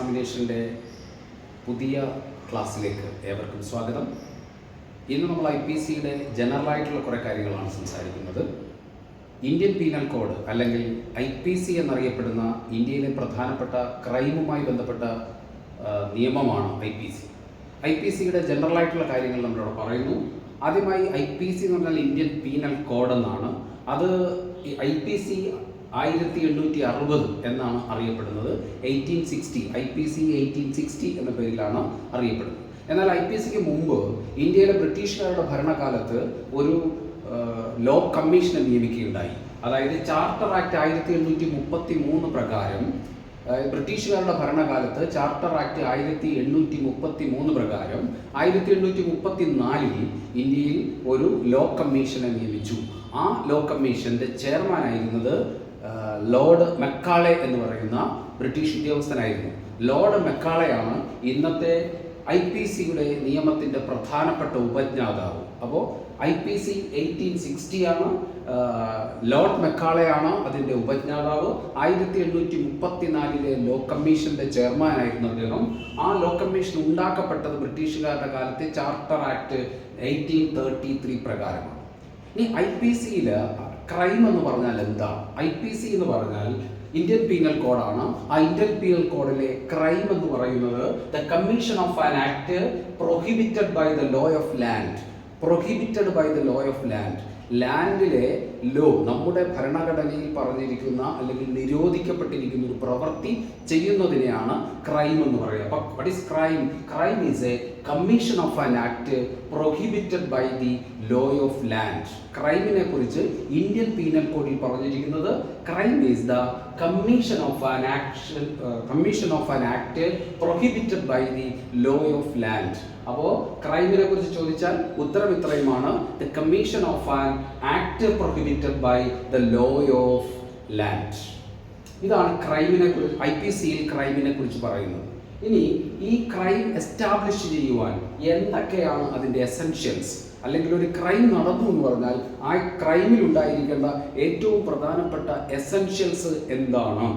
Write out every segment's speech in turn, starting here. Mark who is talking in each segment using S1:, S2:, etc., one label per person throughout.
S1: എക്സാമിനേഷൻ്റെ പുതിയ ക്ലാസ്സിലേക്ക് ഏവർക്കും സ്വാഗതം. ഇന്ന് നമ്മൾ IPCയുടെ ജനറലായിട്ടുള്ള കുറേ കാര്യങ്ങളാണ് സംസാരിക്കുന്നത്. ഇന്ത്യൻ പീനൽ കോഡ് അല്ലെങ്കിൽ IPC എന്നറിയപ്പെടുന്ന ഇന്ത്യയിലെ പ്രധാനപ്പെട്ട ക്രൈമുമായി ബന്ധപ്പെട്ട നിയമമാണ് IPCയുടെ ജനറലായിട്ടുള്ള കാര്യങ്ങൾ നമ്മളിവിടെ പറയുന്നു. ആദ്യമായി IPC എന്ന് പറഞ്ഞാൽ ഇന്ത്യൻ പീനൽ കോഡ് എന്നാണ്. അത് IPC 1860 എന്നാണ് അറിയപ്പെടുന്നത്. 1860 IPC 1860 എന്ന പേരിലാണ് അറിയപ്പെടുന്നത്. എന്നാൽ IPCക്ക് മുമ്പ് ഇന്ത്യയിലെ ബ്രിട്ടീഷുകാരുടെ ഭരണകാലത്ത് ഒരു ലോ കമ്മീഷനെ നിയമിക്കുകയുണ്ടായി. അതായത് ചാർട്ടർ ആക്ട് 1833 പ്രകാരം ബ്രിട്ടീഷുകാരുടെ ഭരണകാലത്ത് ചാർട്ടർ ആക്ട് 1833 പ്രകാരം 1834 ഇന്ത്യയിൽ ഒരു ലോ കമ്മീഷനെ നിയമിച്ചു. ആ ലോ കമ്മീഷന്റെ ചെയർമാനായിരുന്നത് ലോർഡ് മെക്കാളെ എന്ന് പറയുന്ന ബ്രിട്ടീഷ് ഉദ്യോഗസ്ഥനായിരുന്നു. ലോർഡ് മെക്കാളെയാണ് ഇന്നത്തെ IPCയുടെ നിയമത്തിൻ്റെ പ്രധാനപ്പെട്ട ഉപജ്ഞാതാവ്. അപ്പോൾ IPC 1860 ആണ്, ലോർഡ് മെക്കാളെയാണ് അതിൻ്റെ ഉപജ്ഞാതാവ്. 1834 ലോ കമ്മീഷന്റെ ചെയർമാനായിരുന്നു അദ്ദേഹം. ആ ലോ കമ്മീഷൻ ഉണ്ടാക്കപ്പെട്ടത് ബ്രിട്ടീഷുകാരുടെ കാലത്തെ ചാർട്ടർ ആക്ട് 1833 പ്രകാരമാണ്. ഇനി IPCയിൽ ക്രൈം എന്ന് പറഞ്ഞാൽ എന്താണ്? IPC എന്ന് പറഞ്ഞാൽ ഇന്ത്യൻ പീനൽ കോഡാണ്. ആ ഇന്ത്യൻ പീനൽ കോഡിലെ ക്രൈം എന്ന് പറയുന്നത് the commission of an act prohibited by the law of land. Prohibited by the law of land. ലാൻഡിലെ ലോ, നമ്മുടെ ഭരണഘടനയിൽ പറഞ്ഞിരിക്കുന്ന അല്ലെങ്കിൽ നിരോധിക്കപ്പെട്ടിരിക്കുന്ന ഒരു പ്രവൃത്തി ചെയ്യുന്നതിനെയാണ് ക്രൈം എന്ന് പറയുക. അപ്പോൾ what is crime? Crime is a commission of an act prohibited by the law of land. ക്രൈമിനെ കുറിച്ച് ഇന്ത്യൻ പീനൽ കോഡിൽ പറഞ്ഞിരിക്കുന്നത് crime is the commission of an act prohibited by the law of land. അപ്പോൾ ക്രൈമിനെ കുറിച്ച് ചോദിച്ചാൽ ഉത്തരം ഇത്രയുമാണ്: the commission of an act prohibited by the law of land. ഇതാണ് ക്രൈമിനെ കുറിച്ച് IPCയിൽ ക്രൈമിനെ കുറിച്ച് പറയുന്നത്. ഇനി ഈ ക്രൈം എസ്റ്റാബ്ലിഷ് ചെയ്യുവാൻ എന്തൊക്കെയാണ് അതിൻ്റെ എസെൻഷ്യൽസ്? അല്ലെങ്കിൽ ഒരു ക്രൈം നടന്നു എന്ന് പറഞ്ഞാൽ ആ ക്രൈമിൽ ഉണ്ടായിരിക്കേണ്ട ഏറ്റവും പ്രധാനപ്പെട്ട എസെൻഷ്യൽസ് എന്താണ്?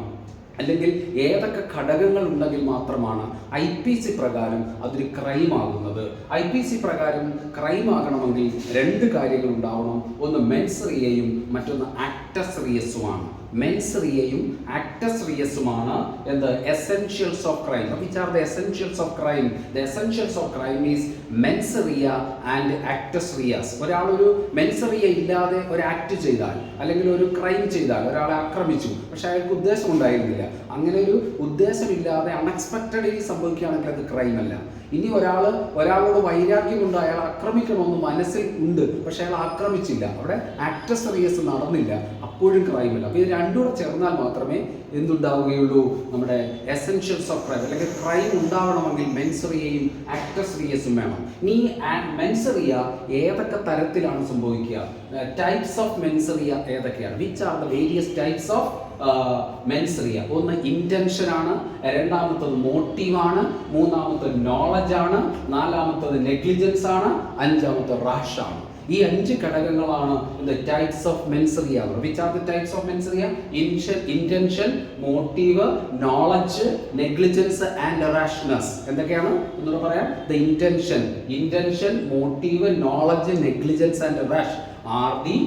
S1: അല്ലെങ്കിൽ ഏതൊക്കെ ഘടകങ്ങൾ ഉണ്ടെങ്കിൽ മാത്രമാണ് IPC പ്രകാരം അതൊരു ക്രൈം ആകുന്നത്? IPC പ്രകാരം ക്രൈം ആകണമെങ്കിൽ രണ്ട് കാര്യങ്ങൾ ഉണ്ടാവണം. ഒന്ന് മെൻസ് റിയയും മറ്റൊന്ന് ആക്ടസ് റിയസുമാണ്. മെൻസ് റിയയും ആക്ടസ് റിയസുമാണ് എന്ത്? Essentials of crime. Which are the essentials of crime? The essentials of crime is mens rea and actus reus. ഒരാളൊരു മെൻസ് റിയ ഇല്ലാതെ ഒരു ആക്ട് ചെയ്താൽ അല്ലെങ്കിൽ ഒരു ക്രൈം ചെയ്താൽ, ഒരാളെ ആക്രമിച്ചു, പക്ഷെ അയാൾക്ക് ഉദ്ദേശം ഉണ്ടായിരുന്നില്ല, അങ്ങനെ ഒരു ഉദ്ദേശമില്ലാതെ അൺഎക്സ്പെക്റ്റഡ്ലി സംഭവിക്കുകയാണെങ്കിൽ അത് ക്രൈം അല്ല. ഇനി ഒരാളോട് വൈരാഗ്യം കൊണ്ട് അയാൾ ആക്രമിക്കണമെന്ന് മനസ്സിൽ ഉണ്ട്, പക്ഷെ അയാൾ ആക്രമിച്ചില്ല, അവിടെ ആക്ടസ് റിയസ് നടന്നില്ല, അപ്പോഴും ക്രൈം അല്ല. അപ്പോൾ ഇത് രണ്ടും കൂടെ ചേർന്നാൽ മാത്രമേ എന്തുണ്ടാവുകയുള്ളൂ? നമ്മുടെ എസെൻഷ്യൽസ് ഓഫ് ക്രൈം. അല്ലെങ്കിൽ ക്രൈം ഉണ്ടാവണമെങ്കിൽ മെൻസ് റിയയും ആക്ടസ് റിയസും വേണം. ഇനി മെൻസ് റിയ ഏതൊക്കെ തരത്തിലാണ് സംഭവിക്കുക? ടൈപ്സ് ഓഫ് മെൻസ് റിയ ഏതൊക്കെയാണ്? Which are the various types of mens rea? ഒന്ന് ഇന്റൻഷൻ ആണ്, രണ്ടാമത്തത് മോട്ടീവാണ്, മൂന്നാമത്തത് നോളജ് ആണ്, നാലാമത്തത് നെഗ്ലിജൻസ് ആണ്, അഞ്ചാമത്തത് റാഷ് ആണ്. ഈ 5 ഘടകങ്ങളാണ് types of mens rea. Which are the types of mens rea? Intention, motive, knowledge, negligence and rashness. എന്തൊക്കെയാണ് എന്നൂടെ പറയാം. The intention, motive, knowledge, negligence and rash are the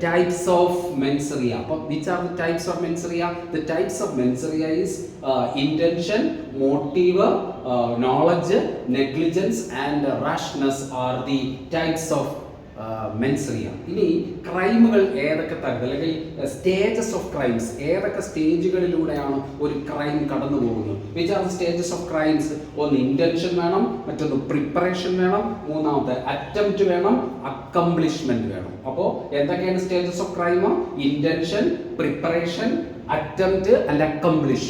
S1: types of mens rea. Which are the types of mens rea? The types of mens rea is intention, motive, knowledge, negligence and rashness are the types of mens rea. ഇനി ക്രൈമുകൾ ഏതൊക്കെ തരത്തിൽ, അല്ലെങ്കിൽ stages of crimes ഏതൊക്കെ സ്റ്റേജുകളിലൂടെയാണ് ഒരു crime കടന്നു പോകുന്നത്? Which are the stages of crimes? ഒന്ന് ഇന്റൻഷൻ വേണം, മറ്റൊന്ന് പ്രിപ്പറേഷൻ വേണം, മൂന്നാമത്തെ അറ്റംപ്റ്റ് വേണം, അക്കംപ്ലിഷ്മെന്റ് വേണം. അപ്പോൾ എന്തൊക്കെയാണ് stages of crime? Intention, preparation, attempt and accomplish.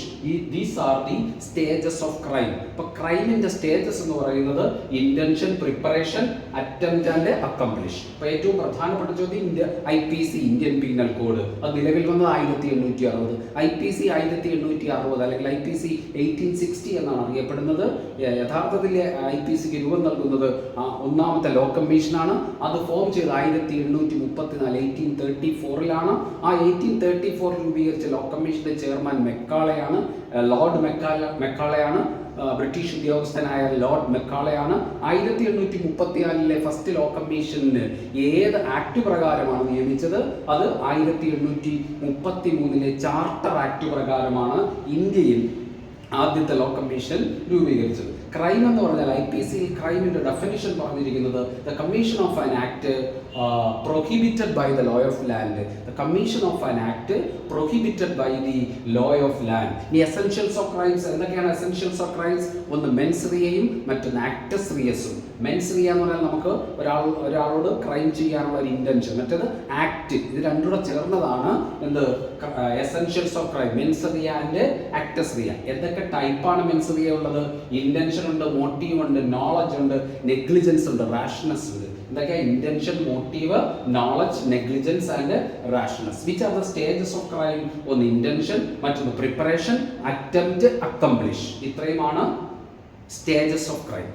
S1: These are the stages of crime. അപ്പോൾ ക്രൈമിന്റെ സ്റ്റേജസ് എന്ന് പറയുന്നത് intention, preparation, attempt and accomplish. അപ്പോൾ ഏറ്റവും പ്രധാനപ്പെട്ട ചോദ്യം IPC ഇന്ത്യൻ പീനൽ കോഡ് അത് നിലവിൽ വന്നത് 1860. IPC 1860 അല്ലെങ്കിൽ IPC 1860 എന്നാണ് അറിയപ്പെടുന്നത്. യഥാർത്ഥത്തിൽ IPCക്ക് രൂപം നൽകുന്നത് ഒന്നാമത്തെ ലോ കമ്മീഷനാണ്. അത് ഫോം ചെയ്ത് 1834 1834 ആ 1834 രൂപീകരിച്ച ലോ കമ്മീഷന്റെ ചെയർമാൻ മെക്കാളയാണ്, ലോർഡ് മെക്കാളയാണ്. ബ്രിട്ടീഷ് ഉദ്യോഗസ്ഥനായ ലോർഡ് മെക്കാളയാണ്. 1834 ഫസ്റ്റ് ലോ കമ്മീഷന് ഏത് ആക്ട് പ്രകാരമാണ് നിയമിച്ചത്? അത് 1833 ചാർട്ടർ ആക്ട് പ്രകാരമാണ് ഇന്ത്യയിൽ ആദ്യത്തെ ലോ കമ്മീഷൻ രൂപീകരിച്ചത്. ക്രൈം എന്ന് പറഞ്ഞാൽ IPC ക്രൈമിന്റെ ഡെഫിനിഷൻ പറഞ്ഞിരിക്കുന്നത് the commission of an act prohibited by the law of land, the commission of an act prohibited by the law of land. ഈ എസെൻഷ്യൽസ് ഓഫ് ക്രൈംസ് എന്തൊക്കെയാണ്? Essentials of crimes ഒന്ന് men's റിയയും മറ്റൊന്ന് ആക്ടസ് റിയസും. Men's Riya എന്ന് പറഞ്ഞാൽ നമുക്ക് ഒരാളോട് crime ചെയ്യാനുള്ള ഒരു ഇന്റൻഷൻ, മറ്റേത് ആക്ട്. ഇത് രണ്ടും കൂടെ ചേർന്നതാണ് എന്ത്? Essentials of crime, mens rea and actus rea. എന്തൊക്കെ ടൈപ്പാണ് മെൻസ് റിയ ഉള്ളത്? ഇന്റൻഷൻ ഉണ്ട്, മോട്ടീവ് ഉണ്ട്, നോളജ് ഉണ്ട്, നെഗ്ലിജൻസ് ഉണ്ട്, റാഷനസ് ഉണ്ട്. എന്തൊക്കെയാ? Intention, motive, knowledge, negligence and rashness. Which are the stages of crime? ഒന്ന് ഇന്റൻഷൻ, മറ്റൊന്ന് പ്രിപ്പറേഷൻ, അറ്റംപ്റ്റ്, അക്കംപ്ലിഷ്. ഇത്രയുമാണ് സ്റ്റേജസ് ഓഫ് ക്രൈം.